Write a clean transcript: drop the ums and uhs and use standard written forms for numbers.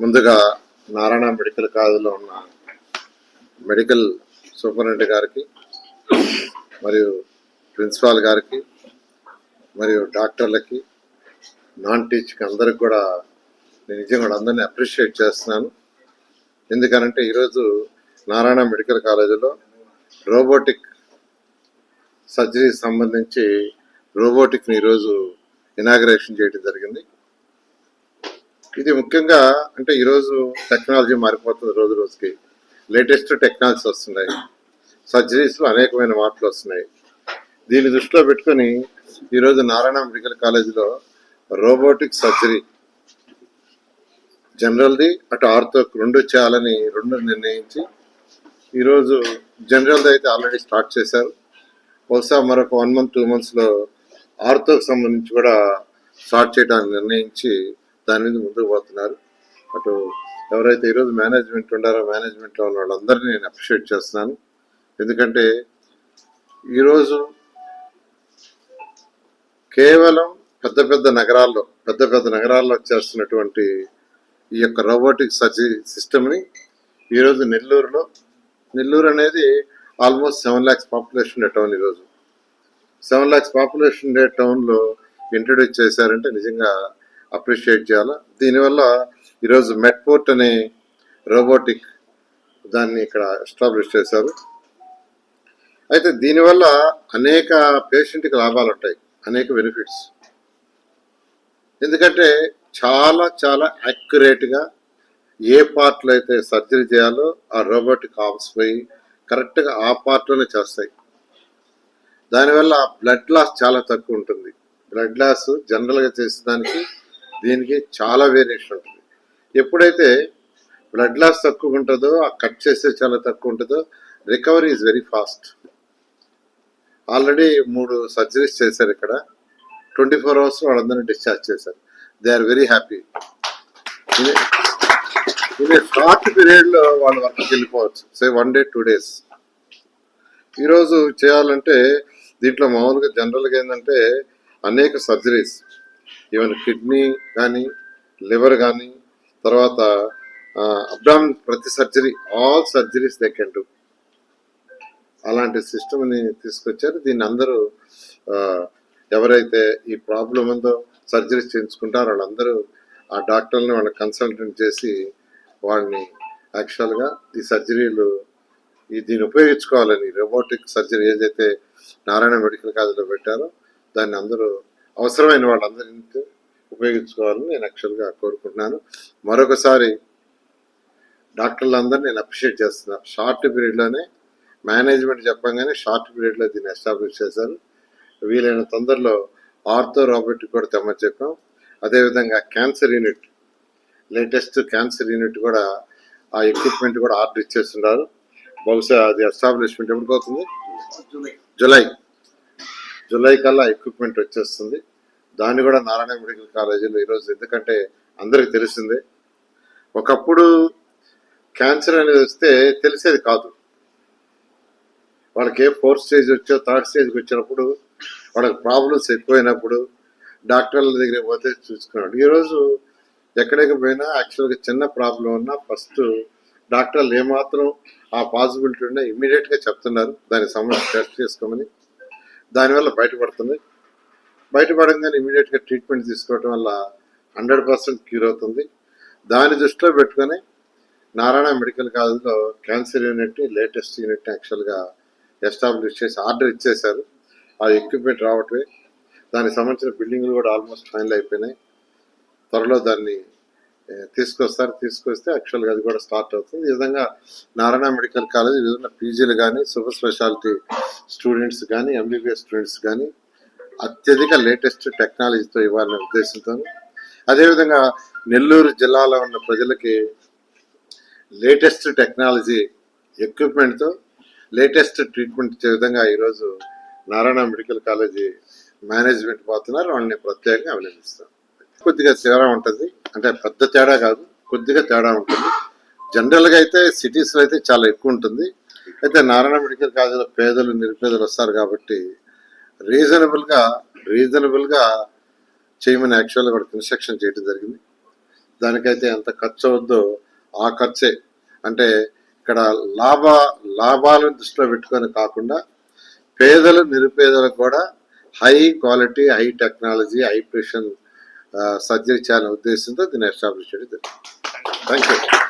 ముందుగా నారాయణ మెడికల్ కాలేజీలో ఉన్న మెడికల్ సూపరింటెండెంట్ గారికి మరియు ప్రిన్సిపాల్ గారికి మరియు డాక్టర్లకి నాన్ టీచింగ్ అందరికి కూడా నేను నిజంగా అందరినీ అప్రిషియేట్ చేస్తున్నాను. ఎందుకనంటే ఈరోజు నారాయణ మెడికల్ కాలేజీలో రోబోటిక్ సర్జరీ సంబంధించి రోబోటిక్ని ఈరోజు ఇనాగరేషన్ చేయడం జరిగింది. ఇది ముఖ్యంగా అంటే ఈరోజు టెక్నాలజీ మారిపోతుంది, రోజు రోజుకి లేటెస్ట్ టెక్నాలజీస్ వస్తున్నాయి, సర్జరీస్లో అనేకమైన మార్పులు వస్తున్నాయి. దీన్ని దృష్టిలో పెట్టుకొని ఈరోజు నారాయణ మెడికల్ కాలేజీలో రోబోటిక్ సర్జరీ జనరల్ది అటు ఆర్థో రెండు చేయాలని నిర్ణయించి ఈరోజు జనరల్ది అయితే ఆల్రెడీ స్టార్ట్ చేశారు. బహుశా మరొక 1 month 2 monthsలో ఆర్థోకి సంబంధించి కూడా స్టార్ట్ చేయడానికి నిర్ణయించి దాని మీద ముందుకు పోతున్నారు. అటు ఎవరైతే ఈరోజు మేనేజ్మెంట్ ఉండారో మేనేజ్మెంట్లో ఉన్న వాళ్ళందరినీ నేను అప్రిషియేట్ చేస్తున్నాను. ఎందుకంటే ఈరోజు కేవలం పెద్ద నగరాల్లో చేస్తున్నటువంటి ఈ యొక్క రోబోటిక్ సర్జరీ సిస్టమ్ని ఈరోజు నెల్లూరు అనేది ఆల్మోస్ట్ 7 lakhs పాపులేషన్ ఉండే టౌన్. ఈరోజు 7 lakhs పాపులేషన్ ఉండే టౌన్లో ఇంట్రడ్యూస్ చేశారంటే నిజంగా అప్రిషియేట్ చేయాలి. దీనివల్ల ఈరోజు మెడ్పోర్ట్ అనే రోబోటిక్ దాన్ని ఇక్కడ ఎస్టాబ్లిష్ చేశారు. అయితే దీనివల్ల అనేక పేషెంట్కి లాభాలు ఉంటాయి, అనేక బెనిఫిట్స్. ఎందుకంటే చాలా యాక్యురేట్గా ఏ పార్ట్లో అయితే సర్జరీ చేయాలో ఆ రోబోటిక్ ఆర్మ్స్ పోయి కరెక్ట్గా ఆ పార్ట్లోనే చేస్తాయి. దానివల్ల బ్లడ్ లాస్ చాలా తక్కువ ఉంటుంది. బ్లడ్ లాస్ జనరల్గా చేసేదానికి దీనికి చాలా వేరియేషన్ ఉంటుంది. ఎప్పుడైతే బ్లడ్ లాస్ తక్కువ ఉంటుందో, ఆ కట్ చేసే చాలా తక్కువ ఉంటుందో, recovery is very fast. Already 3 surgeries చేశారు ఇక్కడ. 24 hours వాళ్ళందరినీ డిశ్చార్జ్ చేశారు. They are very happy. ఇదే షార్ట్ పీరియడ్లో వాళ్ళు వర్క్కి వెళ్ళిపోవచ్చు, సే 1 day 2 days. ఈరోజు చేయాలంటే దీంట్లో మామూలుగా జనరల్గా ఏంటంటే అనేక సర్జరీస్, ఈవెన్ కిడ్నీ కానీ లివర్ కానీ తర్వాత అబ్డామిన్, ప్రతి surgery all surgeries they can do. అలాంటి సిస్టమ్ని తీసుకొచ్చారు. దీన్ని అందరూ ఎవరైతే ఈ ప్రాబ్లం ఉందో సర్జరీస్ చేయించుకుంటారో వాళ్ళందరూ ఆ డాక్టర్ని వాళ్ళని కన్సల్టెంట్ చేసి వాళ్ళని యాక్చువల్గా ఈ సర్జరీలు దీన్ని ఉపయోగించుకోవాలని, రోబోటిక్ సర్జరీ ఏదైతే నారాయణ మెడికల్ కాలేజీలో పెట్టారో దాన్ని అందరూ అవసరమైన వాళ్ళందరినీ ఉపయోగించుకోవాలని నేను యాక్చువల్గా కోరుకుంటున్నాను. మరొకసారి డాక్టర్లందరినీ నేను అప్రిషియేట్ చేస్తున్నాను. షార్ట్ పీరియడ్లోనే మేనేజ్మెంట్ చెప్పంగానే షార్ట్ పీరియడ్లో దీన్ని ఎస్టాబ్లిష్ చేశారు. వీలైన తొందరలో ఆర్థో రోబోటిక్ కూడా తెమ్మని చెప్పాం. అదేవిధంగా cancer unit, latest cancer unit కూడా ఆ ఎక్విప్మెంట్ కూడా ఆర్డర్ ఇచ్చేస్తున్నారు. బహుశా అది ఎస్టాబ్లిష్మెంట్ ఎప్పుడు అవుతుంది? జూలై కల్లా ఎక్విప్మెంట్ వచ్చేస్తుంది. దాన్ని కూడా నారాయణ మెడికల్ కాలేజీలో ఈరోజు, ఎందుకంటే అందరికి తెలిసిందే, ఒకప్పుడు క్యాన్సర్ అనేది వస్తే తెలిసేది కాదు. వాళ్ళకి 4th stage వచ్చో 3rd stageకి వచ్చినప్పుడు వాళ్ళకి ప్రాబ్లమ్స్ ఎక్కువైనప్పుడు డాక్టర్ల దగ్గర పోతే చూసుకున్నాడు. ఈరోజు ఎక్కడికి పోయినా యాక్చువల్గా చిన్న ప్రాబ్లం ఉన్నా ఫస్ట్ డాక్టర్లు ఏమాత్రం ఆ పాసిబిలిటీ ఉన్నా ఇమ్మీడియట్గా చెప్తున్నారు దానికి సంబంధించి టెస్ట్ చేసుకోమని. దానివల్ల బయటపడంగానే ఇమీడియట్గా ట్రీట్మెంట్ తీసుకోవడం వల్ల 100% క్యూర్ అవుతుంది. దాన్ని దృష్టిలో పెట్టుకొని నారాయణ మెడికల్ కాలేజ్లో క్యాన్సర్ యూనిట్, లేటెస్ట్ యూనిట్ యాక్చువల్గా ఎస్టాబ్లిష్ చేసి ఆర్డర్ ఇచ్చేశారు. ఆ ఎక్విప్మెంట్ రావటమే, దానికి సంబంధించిన బిల్డింగ్లు కూడా ఆల్మోస్ట్ ఫైనల్ అయిపోయినాయి. త్వరలో దాన్ని తీసుకొస్తే యాక్చువల్గా అది కూడా స్టార్ట్ అవుతుంది. ఈ విధంగా నారాయణ మెడికల్ కాలేజ్ విధంగా పీజీలు కానీ, సూపర్ స్పెషాలిటీ స్టూడెంట్స్ కానీ, ఎంబీబీఎస్ స్టూడెంట్స్ కానీ అత్యధిక లేటెస్ట్ టెక్నాలజీతో ఇవ్వాలనే ఉద్దేశంతో, అదేవిధంగా నెల్లూరు జిల్లాలో ఉన్న ప్రజలకి లేటెస్ట్ టెక్నాలజీ ఎక్విప్మెంట్తో లేటెస్ట్ ట్రీట్మెంట్ ఇచ్చే విధంగా ఈరోజు నారాయణ మెడికల్ కాలేజీ మేనేజ్మెంట్ పోతున్నారు. వాళ్ళని ప్రత్యేకంగా అభినందిస్తాం. కొద్దిగా తేడా ఉంటుంది, అంటే పెద్ద తేడా కాదు, కొద్దిగా తేడా ఉంటుంది. జనరల్గా అయితే సిటీస్లో అయితే చాలా ఎక్కువ ఉంటుంది. అయితే నారాయణ మెడికల్ కాలేజీలో పేదలు నిరుపేదలు వస్తారు కాబట్టి రీజనబుల్గా చేయమని యాక్చువల్గా కూడా కన్స్ట్రక్షన్ చేయడం జరిగింది. దానికైతే ఎంత ఖర్చు అవుద్దో ఆ ఖర్చే, అంటే ఇక్కడ లాభాలను దృష్టిలో పెట్టుకొని కాకుండా పేదలు నిరుపేదలకు కూడా high quality, high technology, high precision surgery చేయాలనే ఉద్దేశంతో దీన్ని ఎస్టాబ్లిష్ చేయడం జరిగింది. Thank you.